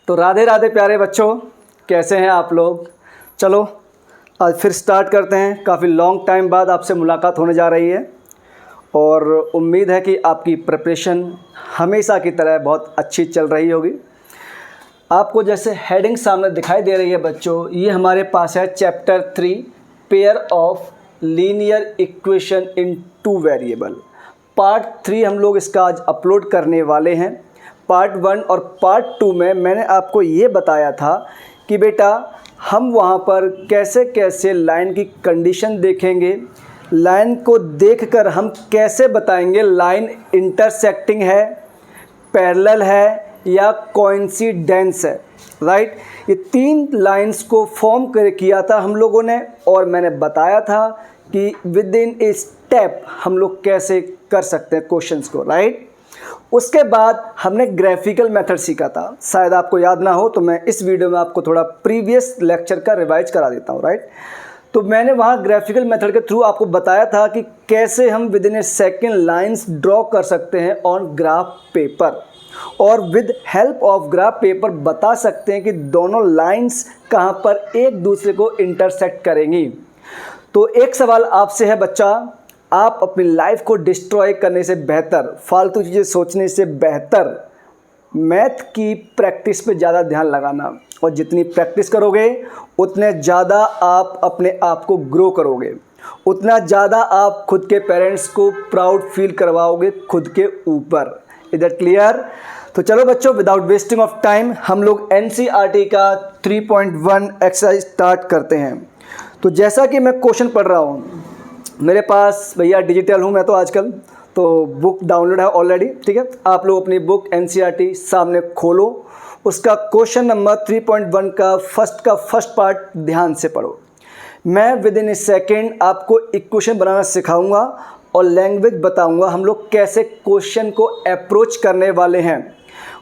तो राधे राधे प्यारे बच्चों, कैसे हैं आप लोग। चलो आज फिर स्टार्ट करते हैं। काफ़ी लॉन्ग टाइम बाद आपसे मुलाकात होने जा रही है और उम्मीद है कि आपकी प्रिपरेशन हमेशा की तरह बहुत अच्छी चल रही होगी। आपको जैसे हेडिंग सामने दिखाई दे रही है बच्चों, ये हमारे पास है chapter 3 pair of linear equation in 2 variable. Part 3 हम लोग इसका आज अपलोड करने वाले हैं। पार्ट 1 और पार्ट 2 में मैंने आपको ये बताया था कि बेटा हम वहाँ पर कैसे कैसे लाइन की कंडीशन देखेंगे, लाइन को देखकर हम कैसे बताएंगे लाइन इंटरसेक्टिंग है, पैरेलल है या कोइंसिडेंस है, राइट। ये 3 लाइंस को फॉर्म कर किया था हम लोगों ने और मैंने बताया था कि विद इन ए स्टेप हम लोग कैसे कर सकते हैं क्वेश्चंस को, राइट। उसके बाद हमने ग्राफिकल मेथड सीखा था। शायद आपको याद ना हो तो मैं इस वीडियो में आपको थोड़ा प्रीवियस लेक्चर का रिवाइज करा देता हूँ, राइट। तो मैंने वहाँ ग्राफिकल मेथड के थ्रू आपको बताया था कि कैसे हम with in A second lines draw कर सकते हैं ऑन ग्राफ पेपर और with help of graph paper बता सकते हैं कि दोनों लाइंस कहाँ पर एक दूसरे को इंटरसेक्ट करेंगी। तो एक सवाल आपसे है बच्चा, आप अपनी लाइफ को डिस्ट्रॉय करने से बेहतर, फालतू चीज़ें सोचने से बेहतर मैथ की प्रैक्टिस पे ज़्यादा ध्यान लगाना, और जितनी प्रैक्टिस करोगे उतने ज़्यादा आप अपने आप को ग्रो करोगे, उतना ज़्यादा आप खुद के पेरेंट्स को प्राउड फील करवाओगे खुद के ऊपर। Is that clear? तो चलो बच्चों, विदाउट वेस्टिंग ऑफ टाइम हम लोग एनसीईआरटी का 3.1 एक्सरसाइज स्टार्ट करते हैं। तो जैसा कि मैं क्वेश्चन पढ़ रहा हूँ, मेरे पास भैया डिजिटल हूँ मैं तो आजकल, तो बुक डाउनलोड है ऑलरेडी, ठीक है। आप लोग अपनी बुक एनसीईआरटी सामने खोलो, उसका क्वेश्चन नंबर 3.1 का फर्स्ट पार्ट ध्यान से पढ़ो। मैं विद इन ए सेकेंड आपको इक्वेशन बनाना सिखाऊंगा और लैंग्वेज बताऊंगा हम लोग कैसे क्वेश्चन को अप्रोच करने वाले हैं।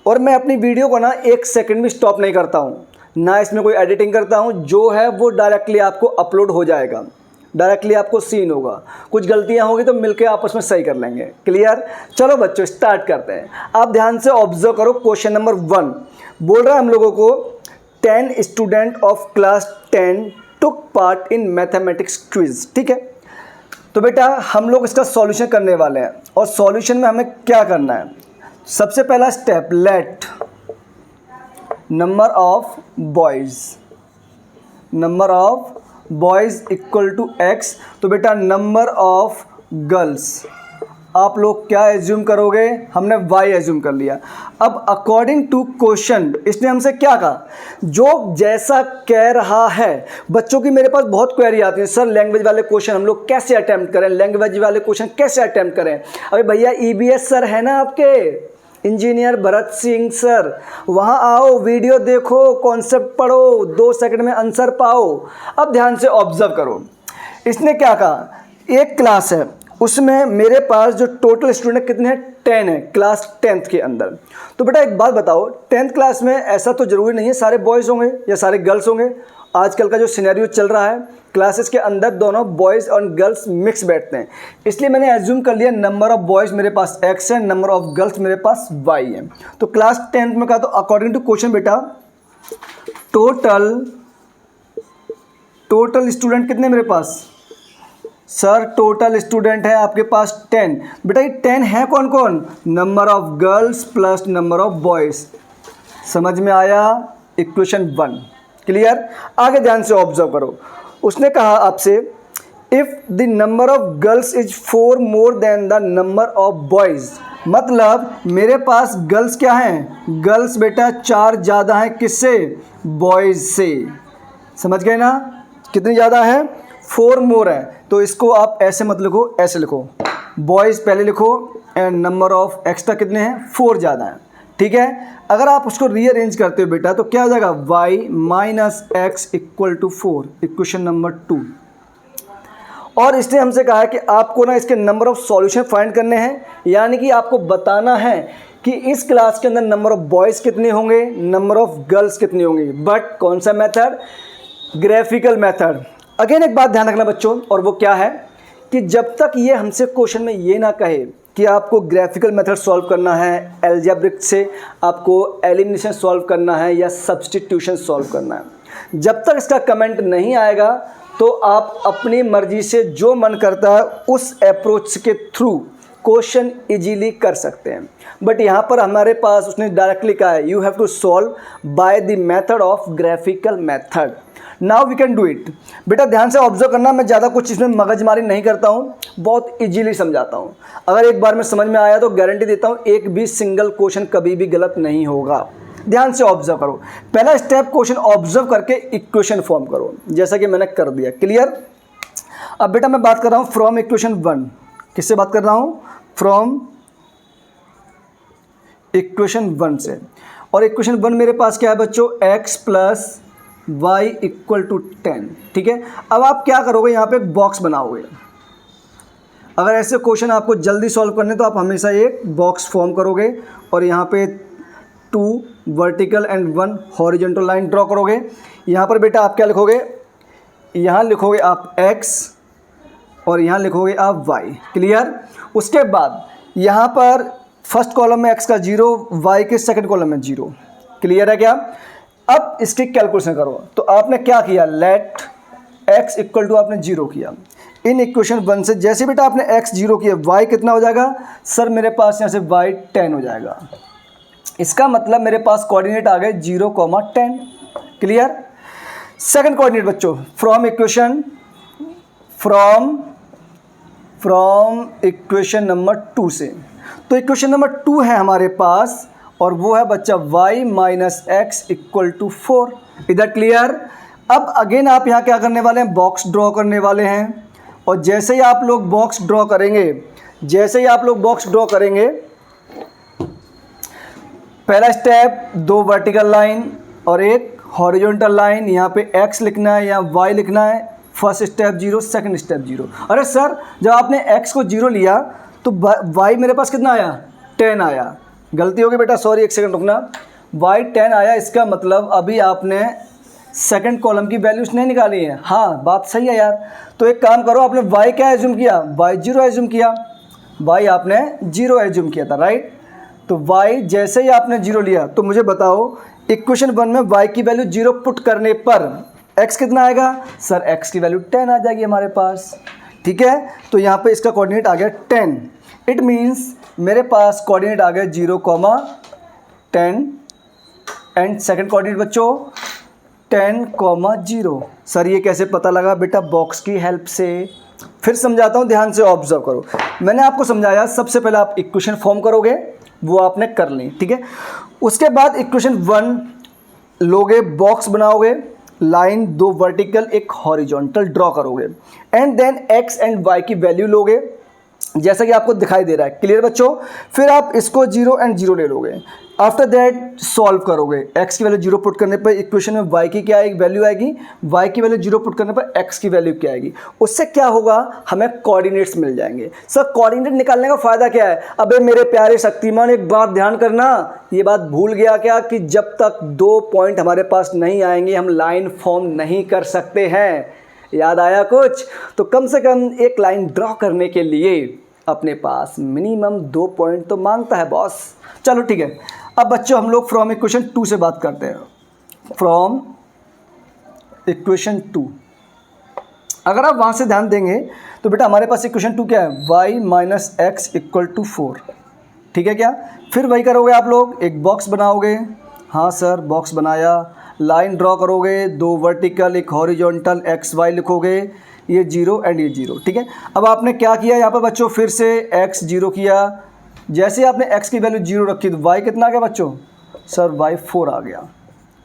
और मैं अपनी वीडियो को ना 1 सेकंड भी स्टॉप नहीं करता हूँ, ना इसमें कोई एडिटिंग करता हूँ, जो है वो डायरेक्टली आपको अपलोड हो जाएगा, डायरेक्टली आपको सीन होगा। कुछ गलतियाँ होंगी तो मिलके आपस में सही कर लेंगे। क्लियर? चलो बच्चों स्टार्ट करते हैं। आप ध्यान से ऑब्जर्व करो। क्वेश्चन नंबर 1 बोल रहा है हम लोगों को 10 student of class 10 took part in mathematics quiz, ठीक है। तो बेटा हम लोग इसका सॉल्यूशन करने वाले हैं और सॉल्यूशन में हमें क्या करना है। सबसे पहला step, let number of boys equal to x। तो बेटा नंबर ऑफ गर्ल्स आप लोग क्या एज्यूम करोगे, हमने y एज्यूम कर लिया। अब अकॉर्डिंग टू क्वेश्चन इसने हमसे क्या कहा, जो जैसा कह रहा है। बच्चों की मेरे पास बहुत क्वेरी आती है, सर लैंग्वेज वाले क्वेश्चन हम लोग कैसे अटैम्प्ट करें, लैंग्वेज वाले क्वेश्चन कैसे अटैम्प्ट करें। अरे भैया ईबीएस सर है ना आपके, इंजीनियर भरत सिंह सर, वहाँ आओ, वीडियो देखो, कॉन्सेप्ट पढ़ो, 2 सेकंड में आंसर पाओ। अब ध्यान से ऑब्जर्व करो, इसने क्या कहा, एक क्लास है उसमें मेरे पास जो टोटल स्टूडेंट कितने हैं, 10 है, क्लास 10th के अंदर। तो बेटा एक बात बताओ, 10th क्लास में ऐसा तो ज़रूरी नहीं है सारे बॉयज़ होंगे या सारे गर्ल्स होंगे। आजकल का जो सिनेरियो चल रहा है, क्लासेस के अंदर दोनों बॉयज़ और गर्ल्स मिक्स बैठते हैं, इसलिए मैंने एज्यूम कर लिया नंबर ऑफ़ बॉयज़ मेरे पास x है, नंबर ऑफ़ गर्ल्स मेरे पास y है। तो क्लास 10th में कहा, तो अकॉर्डिंग टू क्वेश्चन बेटा टोटल स्टूडेंट कितने मेरे पास, सर टोटल स्टूडेंट है आपके पास 10। बेटा ये 10 है कौन कौन, number of girls plus number of boys. समझ में आया इक्वेशन 1? क्लियर? आगे ध्यान से ऑब्जर्व करो, उसने कहा आपसे if the number of girls is 4 more than the number of boys. मतलब मेरे पास गर्ल्स क्या हैं, गर्ल्स बेटा 4 ज़्यादा हैं किससे, बॉयज़ से। समझ गए ना, कितनी ज़्यादा है, 4 मोर है। तो इसको आप ऐसे मत लिखो, ऐसे लिखो, बॉयज़ पहले लिखो एंड नंबर ऑफ़ एक्स्ट्रा कितने हैं, 4 ज़्यादा हैं, ठीक है। अगर आप उसको रीअरेंज करते हो बेटा तो क्या हो जाएगा, y minus x equal to 4, equation number 2। और इसने हमसे कहा है कि आपको ना इसके नंबर ऑफ़ सॉल्यूशन फाइंड करने हैं, यानी कि आपको बताना है कि इस क्लास के अंदर नंबर ऑफ़ बॉयज़ कितने होंगे, नंबर ऑफ़ गर्ल्स कितनी होंगी। बट कौन सा मेथड, ग्राफिकल मेथड। अगेन एक बात ध्यान रखना बच्चों, और वो क्या है कि जब तक ये हमसे क्वेश्चन में ये ना कहे कि आपको ग्राफिकल मेथड सॉल्व करना है, अलजेब्रिक से आपको एलिमिनेशन सॉल्व करना है या सब्स्टिट्यूशन सॉल्व करना है। जब तक इसका कमेंट नहीं आएगा तो आप अपनी मर्जी से जो मन करता है उस अप्रोच के थ्रू क्वेश्चन इजीली कर सकते हैं। बट यहाँ पर हमारे पास उसने डायरेक्टली कहा है you have to solve by the method of graphical method. Now we can do it. बेटा ध्यान से ऑब्जर्व करना, मैं ज़्यादा कुछ इसमें मगजमारी नहीं करता हूँ, बहुत इजीली समझाता हूँ। अगर एक बार में समझ में आया तो गारंटी देता हूँ एक भी सिंगल क्वेश्चन कभी भी गलत नहीं होगा। ध्यान से ऑब्जर्व करो। पहला स्टेप क्वेश्चन ऑब्जर्व करके इक्वेशन फॉर्म करो, जैसा कि मैंने कर दिया। क्लियर। अब बेटा मैं बात कर रहा हूँ फ्रॉम इक्वेशन 1। किससे बात कर रहा हूँ? फ्रॉम इक्वेशन 1 से। और इक्वेशन 1 मेरे पास क्या है बच्चों? x plus y equal to 10। ठीक है। अब आप क्या करोगे? यहाँ पे एक बॉक्स बनाओगे। अगर ऐसे क्वेश्चन आपको जल्दी सॉल्व करने तो आप हमेशा एक बॉक्स फॉर्म करोगे और यहाँ पे 2 vertical and 1 horizontal line draw करोगे। यहाँ पर बेटा आप क्या लिखोगे? यहाँ लिखोगे आप x और यहाँ लिखोगे आप y। क्लियर। उसके बाद यहाँ पर फर्स्ट कॉलम में x का 0, y के सेकंड कॉलम में 0। क्लियर है क्या? अब इसकी कैलकुलेशन करो। तो आपने क्या किया? लेट x इक्वल टू आपने 0 किया। इन इक्वेशन 1 से जैसे बेटा आपने x 0 किया, y कितना हो जाएगा? सर मेरे पास यहाँ से y 10 हो जाएगा। इसका मतलब मेरे पास कोऑर्डिनेट आ गए 0, 10। क्लियर। सेकंड कोऑर्डिनेट बच्चों फ्रॉम इक्वेशन नंबर 2 से। तो इक्वेशन नंबर 2 है हमारे पास और वो है बच्चा y minus x equal to 4। इधर क्लियर। अब अगेन आप यहाँ क्या करने वाले हैं? बॉक्स ड्रॉ करने वाले हैं। और जैसे ही आप लोग बॉक्स ड्रॉ करेंगे, पहला स्टेप 2 वर्टिकल लाइन और एक हॉरिजॉन्टल लाइन। यहाँ पे x लिखना है या y लिखना है। First step 0, second step 0। अरे सर जब आपने x को 0 लिया तो y मेरे पास कितना आया? 10 आया। गलती हो गई बेटा, सॉरी, एक सेकंड रुकना। y 10 आया, इसका मतलब अभी आपने सेकंड कॉलम की वैल्यूज नहीं निकाली है। हाँ बात सही है यार। तो एक काम करो, आपने y क्या एज्यूम किया? y 0 एज्यूम किया। y आपने 0 एज्यूम किया था, राइट। तो y जैसे ही आपने 0 लिया तो मुझे बताओ इक्वेशन 1 में y की वैल्यू 0 पुट करने पर x कितना आएगा? सर x की वैल्यू 10 आ जाएगी हमारे पास। ठीक है। तो यहाँ पे इसका कोऑर्डिनेट आ गया 10। इट मीन्स मेरे पास कोऑर्डिनेट आ गया 0, 10 एंड सेकंड कोऑर्डिनेट बच्चों 10, 0। सर ये कैसे पता लगा? बेटा बॉक्स की हेल्प से। फिर समझाता हूँ, ध्यान से ऑब्जर्व करो। मैंने आपको समझाया सबसे पहले आप इक्वेशन फॉर्म करोगे, वो आपने कर ली। ठीक है। उसके बाद इक्वेशन 1 लोगे, बॉक्स बनाओगे, लाइन 2 वर्टिकल एक हॉरिजॉन्टल ड्रॉ करोगे and then x and y की वैल्यू लोगे जैसा कि आपको दिखाई दे रहा है। क्लियर बच्चों। फिर आप इसको 0 एंड 0 ले लोगे। आफ्टर दैट सॉल्व करोगे। x की वैल्यू 0 पुट करने पर इक्वेशन में y की क्या आएगी? वैल्यू आएगी। y की वैल्यू 0 पुट करने पर x की वैल्यू क्या आएगी? उससे क्या होगा? हमें कोऑर्डिनेट्स मिल जाएंगे। सर कोऑर्डिनेट निकालने का फ़ायदा क्या है? अबे मेरे प्यारे शक्तिमान एक बात ध्यान करना, ये बात भूल गया क्या कि जब तक 2 पॉइंट हमारे पास नहीं आएंगे हम लाइन फॉर्म नहीं कर सकते हैं। याद आया कुछ? तो कम से कम एक लाइन ड्रॉ करने के लिए अपने पास मिनिमम 2 पॉइंट तो मांगता है बॉस। चलो ठीक है। अब बच्चों हम लोग फ्रॉम इक्वेशन 2 से बात करते हैं। फ्रॉम इक्वेशन 2 अगर आप वहाँ से ध्यान देंगे तो बेटा हमारे पास इक्वेशन 2 क्या है? y minus x equal to 4। ठीक है क्या? फिर वही करोगे आप लोग, एक बॉक्स बनाओगे। हाँ सर बॉक्स बनाया। लाइन ड्रॉ करोगे, 2 वर्टिकल एक हॉरिजॉन्टल, x y लिखोगे, ये 0 एंड ये 0। ठीक है। अब आपने क्या किया यहाँ पर बच्चों? फिर से x 0 किया। जैसे आपने x की वैल्यू 0 रखी तो y कितना आ गया बच्चों? सर y 4 आ गया।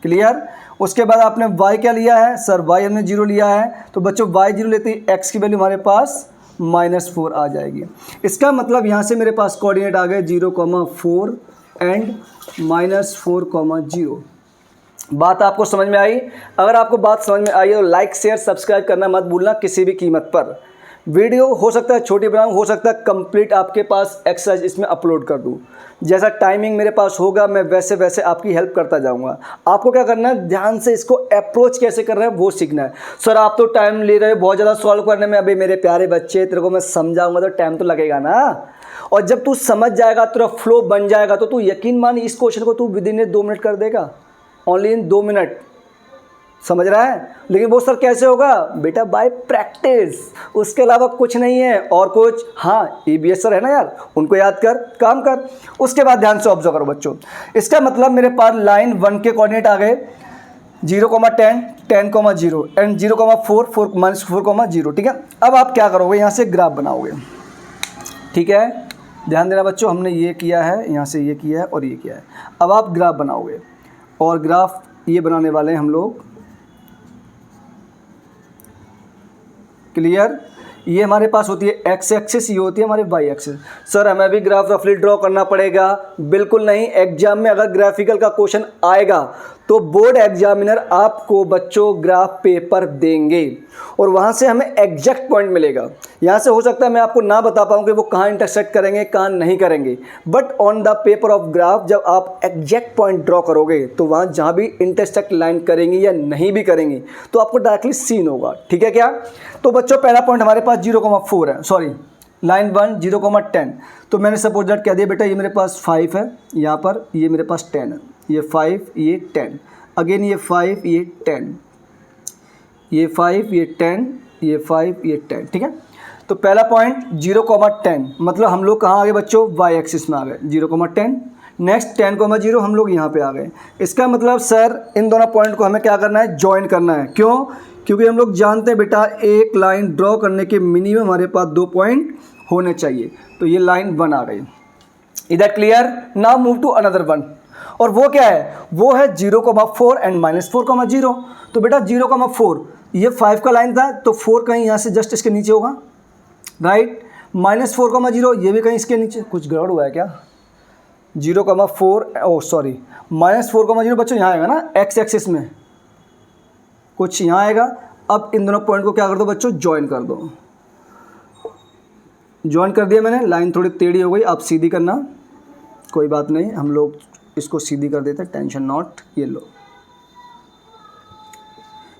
क्लियर। उसके बाद आपने y क्या लिया है? सर y हमने 0 लिया है। तो बच्चों y 0 लेते ही x की वैल्यू हमारे पास -4 आ जाएगी। इसका मतलब यहाँ से मेरे पास कोऑर्डिनेट आ गए 0, 4 एंड -4, 0। बात आपको समझ में आई? अगर आपको बात समझ में आई तो लाइक शेयर सब्सक्राइब करना मत भूलना किसी भी कीमत पर। वीडियो हो सकता है छोटी बनाऊँ, हो सकता है कंप्लीट आपके पास एक्सरसाइज इसमें अपलोड कर दूँ। जैसा टाइमिंग मेरे पास होगा मैं वैसे वैसे आपकी हेल्प करता जाऊंगा। आपको क्या करना है, ध्यान से इसको अप्रोच कैसे कर रहे हैं वो सीखना है। सर आप तो टाइम ले रहे हो बहुत ज़्यादा सॉल्व करने में। अभी मेरे प्यारे बच्चे, तेरे को मैं समझाऊंगा तो टाइम तो लगेगा ना। और जब तू समझ जाएगा, तेरा फ्लो बन जाएगा, तो तू यकीन मान इस क्वेश्चन को तू विद इन 2 मिनट कर देगा। ओनली इन 2 मिनट, समझ रहा है। लेकिन वो सर कैसे होगा बेटा, बाय प्रैक्टिस, उसके अलावा कुछ नहीं है। और कुछ, हाँ EBS सर है ना यार, उनको याद कर, काम कर। उसके बाद ध्यान से ऑब्जर्व करो बच्चों। इसका मतलब मेरे पास लाइन 1 के कोऑर्डिनेट आ गए 0,10, 10,0 एंड 0,4, 4,-4,0। ठीक है, अब आप क्या करोगे, यहाँ से ग्राफ बनाओगे। ठीक है, ध्यान देना बच्चों, हमने ये किया है, यहाँ से ये किया है और ये किया है। अब आप ग्राफ बनाओगे और ग्राफ ये बनाने वाले हैं हम लोग। क्लियर, ये हमारे पास होती है एक्स एक्सिस, ये होती है हमारी वाई एक्सिस। सर हमें भी ग्राफ रफली ड्रॉ करना पड़ेगा? बिल्कुल नहीं। एग्जाम में अगर ग्राफिकल का क्वेश्चन आएगा तो बोर्ड एग्जामिनर आपको बच्चों ग्राफ पेपर देंगे और वहाँ से हमें एग्जैक्ट पॉइंट मिलेगा। यहाँ से हो सकता है मैं आपको ना बता पाऊँ कि वो कहाँ इंटरसेक्ट करेंगे, कहाँ नहीं करेंगे, but on the paper of graph जब आप एग्जैक्ट पॉइंट ड्रॉ करोगे तो वहाँ जहाँ भी इंटरसेक्ट लाइन करेंगी या नहीं भी करेंगी तो आपको डायरेक्टली सीन होगा। ठीक है क्या? तो बच्चों पहला पॉइंट हमारे पास 0,4 है, सॉरी लाइन 1 0,10। तो मैंने सपोज दैट कह दिया बेटा ये मेरे पास 5 है, यहाँ पर ये मेरे पास 10 है, ये 5 ये 10, अगेन ये 5 ये 10, ये 5 ये 10, ये 5 ये 10। ठीक है, तो पहला पॉइंट 0,10, मतलब हम लोग कहाँ आ गए बच्चों, वाई एक्सिस में आ गए 0,10। नेक्स्ट 10,0 हम लोग यहाँ पे आ गए। इसका मतलब सर इन दोनों पॉइंट को हमें क्या करना है, ज्वाइन करना है। क्यों? क्योंकि हम लोग जानते हैं बेटा एक लाइन ड्रॉ करने के मिनिमम हमारे पास 2 पॉइंट होने चाहिए। तो ये लाइन 1 आ गई। Is that clear? Now move to another one. और वो क्या है, वो है 0,4 एंड -4,0। तो बेटा 0,4 ये 5 का लाइन था, तो 4 कहीं यहाँ से जस्ट इसके नीचे होगा, राइट। -4,0 ये भी कहीं इसके नीचे। कुछ गड़बड़ हुआ है क्या? 0,4 ओ सॉरी -4,0 बच्चों यहाँ आएगा ना एक्स एक्सिस में, कुछ यहाँ आएगा। अब इन दोनों पॉइंट को क्या कर दो बच्चों, ज्वाइन कर दो। ज्वाइन कर दिया मैंने, लाइन थोड़ी टेढ़ी हो गई, आप सीधी करना, कोई बात नहीं, हम लोग इसको सीधी कर देते हैं, टेंशन नॉट। ये लो,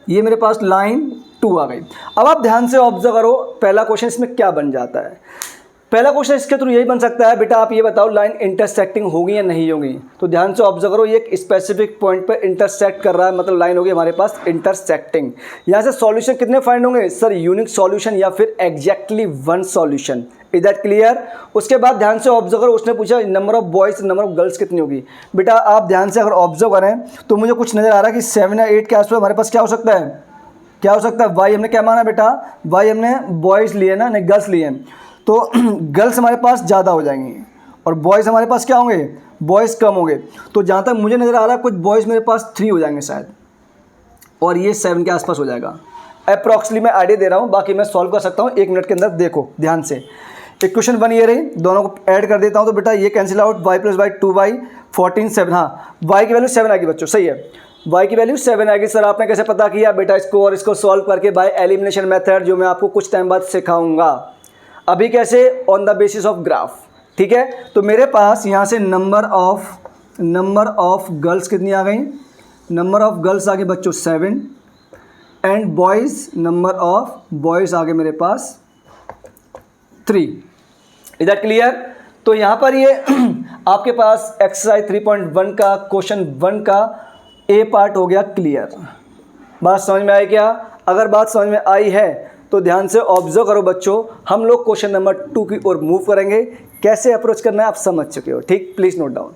ये मेरे पास लाइन 2 आ गई। अब आप ध्यान से ऑब्जर्व करो पहला क्वेश्चन इसमें क्या बन जाता है। पहला क्वेश्चन इसके थ्रू यही बन सकता है, बेटा आप ये बताओ लाइन इंटरसेक्टिंग होगी या नहीं होगी। तो ध्यान से ऑब्जर्व करो, ये एक स्पेसिफिक पॉइंट पे इंटरसेक्ट कर रहा है, मतलब लाइन होगी हमारे पास इंटरसेक्टिंग। यहाँ से सॉल्यूशन कितने फाइंड होंगे सर, यूनिक सॉल्यूशन या फिर exactly 1 solution. Is that clear? उसके बाद ध्यान से ऑब्जर्व करो, उसने पूछा number of boys number of girls कितनी होगी। बेटा आप ध्यान से अगर ऑब्जर्व करें तो मुझे कुछ नज़र आ रहा है कि 7 या 8 के आसपास हमारे पास क्या हो सकता है, क्या हो सकता है। वाई हमने क्या माना बेटा, वाई हमने बॉयज़ लिए ना, नहीं गर्ल्स लिए, तो गर्ल्स हमारे पास ज़्यादा हो जाएंगी और बॉयज़ हमारे पास क्या होंगे, बॉयज़ कम होंगे। तो जहाँ तक मुझे नज़र आ रहा है कुछ बॉयज़ मेरे पास 3 हो जाएंगे शायद, और ये 7 के आसपास हो जाएगा। अप्रॉक्सली मैं आइडिया दे रहा हूँ, बाकी मैं सॉल्व कर सकता हूँ 1 मिनट के अंदर। देखो ध्यान से, इक्वेशन 1 ये रही, दोनों को ऐड कर देता हूँ तो बेटा ये cancel out, y + y 2y 14 7। हाँ y की वैल्यू 7 आएगी बच्चों, सही है, y की वैल्यू 7 आएगी। सर आपने कैसे पता किया? बेटा इसको और इसको सॉल्व करके बाय एलिमिनेशन मेथड, जो मैं आपको कुछ टाइम बाद सिखाऊंगा। अभी कैसे, on the basis of graph. ठीक है, तो मेरे पास यहाँ से नंबर ऑफ गर्ल्स कितनी आ गई, नंबर ऑफ गर्ल्स आ गई बच्चों 7 and boys, number of boys आ गए मेरे पास 3। Is that clear? तो यहाँ पर ये आपके पास एक्सरसाइज 3.1 का क्वेश्चन 1 का ए पार्ट हो गया क्लियर। बात समझ में आई क्या? अगर बात समझ में आई है तो ध्यान से ऑब्जर्व करो बच्चों, हम लोग क्वेश्चन नंबर 2 की ओर मूव करेंगे। कैसे अप्रोच करना है आप समझ चुके हो, ठीक? Please note down.